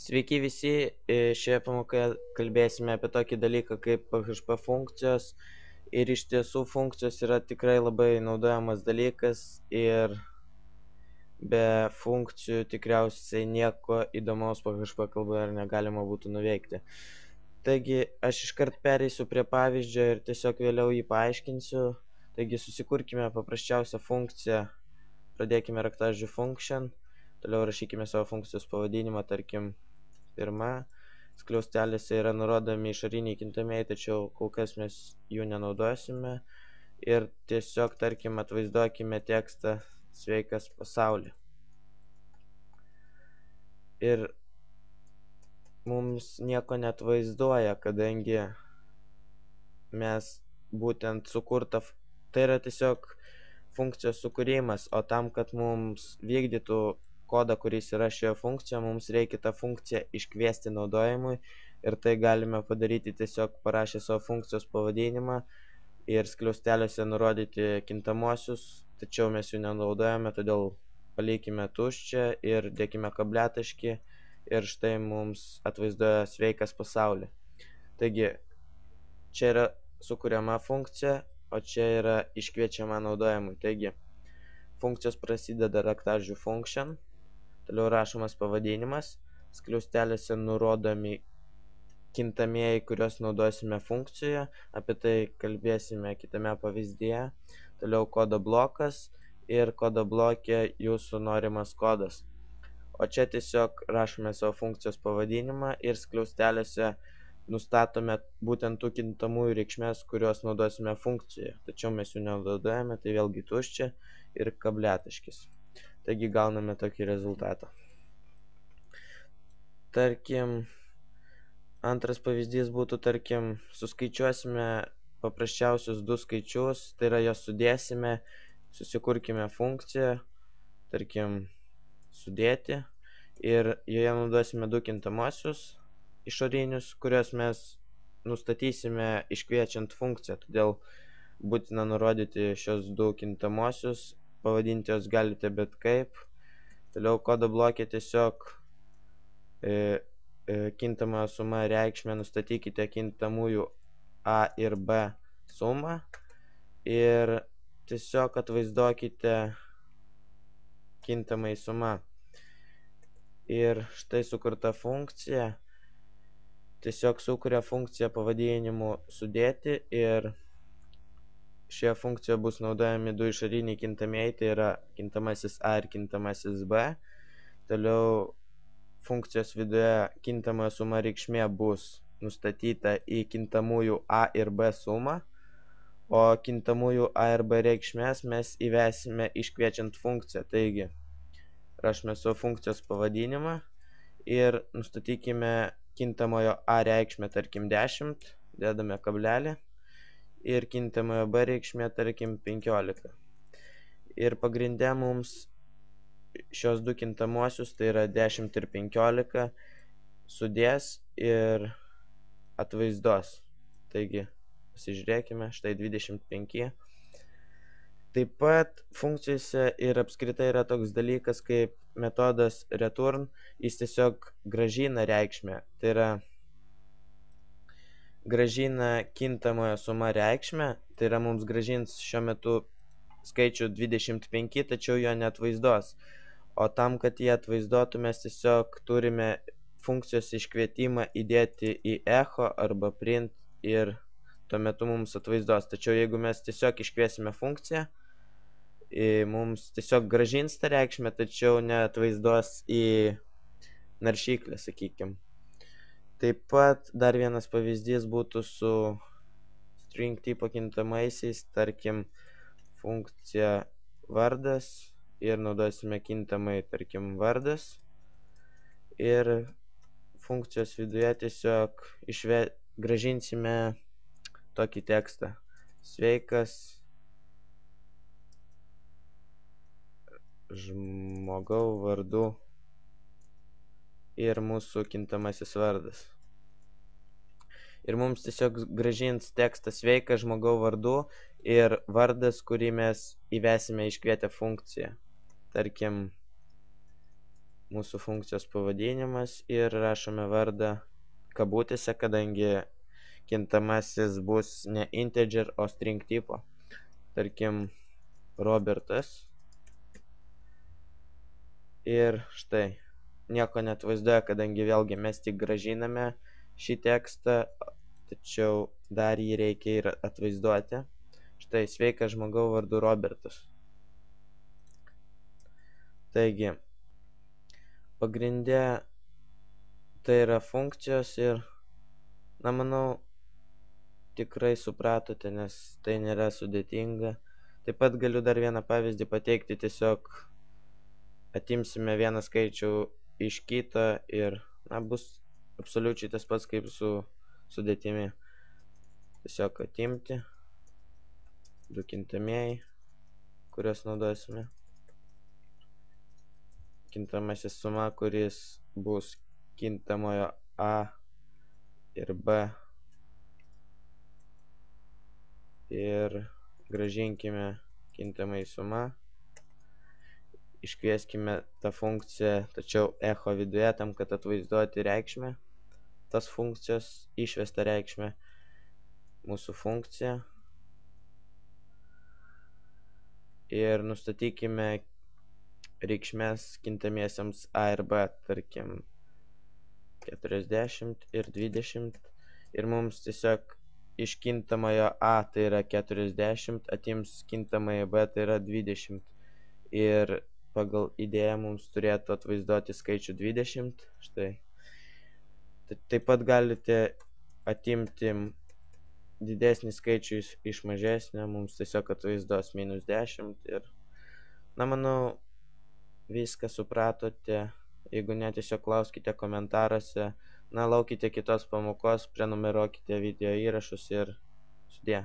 Sveiki visi, šioje pamokoje kalbėsime apie tokį dalyką kaip PHP funkcijos ir iš tiesų funkcijos yra tikrai labai naudojamas dalykas ir be funkcijų tikriausiai nieko įdomaus PHP kalboje ir negalima būtų nuveikti. Taigi aš iškart pereisiu prie pavyzdžio ir tiesiog vėliau jį paaiškinsiu. Taigi susikurkime paprasčiausią funkciją, pradėkime raktažodžiu function, toliau rašykime savo funkcijos pavadinimą, tarkim pirma, skliaustelėse yra nurodomi išoriniai kintamieji, tačiau kol kas mes jų nenaudosime ir tiesiog, tarkim, atvaizduokime tekstą sveikas pasauli. Ir mums nieko neatvaizduoja, kadangi mes būtent tai yra tiesiog funkcijos sukūrimas, o tam, kad mums vykdytų kodą, kuris yra šioje funkcijoje, mums reikia tą funkciją iškviesti naudojimui ir tai galime padaryti tiesiog parašę savo funkcijos pavadinimą ir skliaustelėse nurodyti kintamuosius, tačiau mes jų nenaudojame, todėl palikime tuščią ir dėkime kabletaškį ir štai mums atvaizduoja sveikas pasauli. Taigi, čia yra sukuriama funkcija, o čia yra iškviečiama naudojimui. Taigi, funkcijos prasideda raktažodžiu function, toliau rašomas pavadinimas, skliaustelėse nurodomi kintamieji, kuriuos naudosime funkcijoje, apie tai kalbėsime kitame pavyzdyje, toliau kodo blokas ir kodo blokė jūsų norimas kodas. O čia tiesiog rašome savo funkcijos pavadinimą ir skliaustelėse nustatome būtent tų kintamųjų reikšmės, kuriuos naudosime funkcijoje, tačiau mes jų nenaudojame, tai vėlgi tuščia ir kabletaškis. Taigi gauname tokį rezultatą. Tarkim, antras pavyzdys būtų, tarkim, suskaičiuosime paprasčiausius du skaičius, tai yra jos sudėsime, susikurkime funkciją, tarkim, sudėti ir joje naudosime du kintamosius išorinius, kuriuos mes nustatysime iškviečiant funkciją, todėl būtina nurodyti šios du kintamosius, pavadinti jos galite bet kaip. Toliau kodo blokė tiesiog kintamojo suma reikšmę nustatykite kintamųjų A ir B sumą ir tiesiog atvaizduokite kintamai suma. Ir štai sukurta funkcija tiesiog sukuria funkciją pavadinimu sudėti ir šioje funkcijoje bus naudojami du išoriniai kintamieji, tai yra kintamasis A ir kintamasis B. Toliau funkcijos viduje kintamojo suma reikšmė bus nustatyta į kintamųjų A ir B sumą, o kintamųjų A ir B reikšmės mes įvesime iškviečiant funkciją. Taigi, rašome savo funkcijos pavadinimą ir nustatykime kintamojo A reikšmę, tarkim 10, dedame kablelį ir kintamojo B reikšmė, tarkim 15. Ir pagrinde mums šios du kintamuosius, tai yra 10 ir 15, sudės ir atvaizduos. Taigi, pasižiūrėkime, štai 25. Taip pat funkcijose ir apskritai yra toks dalykas kaip metodas return, jis tiesiog grąžina reikšmę, tai yra grąžina kintamojo suma reikšmę, tai yra mums grąžins šiuo metu skaičių 25, tačiau jo neatvaizduos. O tam, kad jį atvaizduotų, mes tiesiog turime funkcijos iškvietimą įdėti į echo arba print ir tuo metu mums atvaizduos. Tačiau jeigu mes tiesiog iškviesime funkciją, mums tiesiog grąžins tą reikšmę, tačiau neatvaizduos į naršyklę, sakykime. Taip pat dar vienas pavyzdys būtų su string tipo kintamaisiais, tarkim, funkcija vardas ir naudosime kintamai, tarkim, vardas ir funkcijos viduje tiesiog grąžinsime tokį tekstą. Sveikas žmogau vardu ir mūsų kintamasis vardas. Ir mums tiesiog grąžins tekstą sveikas žmogau vardu ir vardas, kurį mes įvesime iškvietę funkciją. Tarkim, mūsų funkcijos pavadinimas ir rašome vardą kabutėse, kadangi kintamasis bus ne integer, o string tipo. Tarkim, Robertas. Ir štai, nieko neatvaizduoja, kadangi vėlgi mes tik gražiname šį tekstą, tačiau dar jį reikia ir atvaizduoti. Štai, sveikas žmogau vardu Robertas. Taigi, pagrindė tai yra funkcijos ir, manau, tikrai supratote, nes tai nėra sudėtinga. Taip pat galiu dar vieną pavyzdį pateikti, tiesiog atimsime vieną skaičių iš kito ir, bus absoliučiai tas pats kaip su sudėtimi. Tiesiog atimti du kintamieji, kuriuos naudosime. Kintamasis suma, kuris bus kintamojo A ir B. Ir grąžinkime kintamąjį sumą. Iškvieskime tą funkciją, tačiau echo viduje, tam, kad atvaizduoti reikšmę. Tas funkcijos išvestą reikšmę mūsų funkciją. Ir nustatykime reikšmės kintamiesiams A ir B, tarkim 40 ir 20. Ir mums tiesiog iš kintamojo A, tai yra 40, atims kintamąją B, tai yra 20. Ir pagal idėją mums turėtų atvaizduoti skaičių 20. Štai. Taip pat galite atimti didesnį skaičių iš mažesnio, mums tiesiog atvaizduos -10. Ir, manau, viską supratote. Jeigu ne, tiesiog klauskite komentaruose. Laukite kitos pamokos, prenumeruokite video įrašus ir sudie.